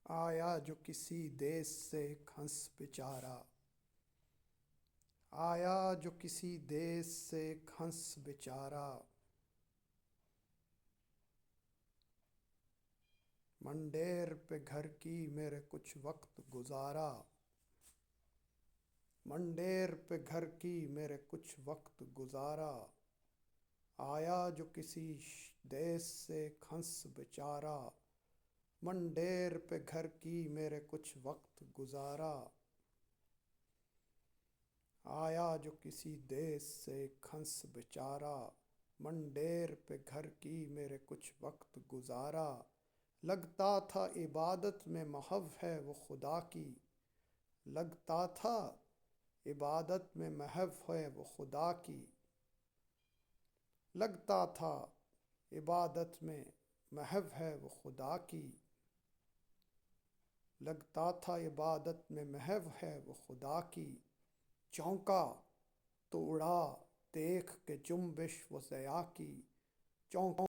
آیا جو کسی دیس سے ایک ہنس بیچارہ، آیا جو کسی دیس سے ایک ہنس بیچارہ، منڈیر پہ گھر کی میرے کچھ وقت گزارا، منڈیر پہ گھر کی میرے کچھ وقت گزارا، آیا جو کسی دیس سے ایک ہنس بیچارہ، منڈیر پہ گھر کی میرے کچھ وقت گزارا، آیا جو کسی دیس سے ایک ہنس بیچارہ، منڈیر پہ گھر کی میرے کچھ وقت گزارا، لگتا تھا عبادت میں محو ہے وہ خدا کی، لگتا تھا عبادت میں محو ہے وہ خدا کی، لگتا تھا عبادت میں محو ہے وہ خدا کی، لگتا تھا عبادت میں محو ہے وہ خدا کی، چونکا تو اڑا دیکھ کے جنبش و ضیاء کی، چونکا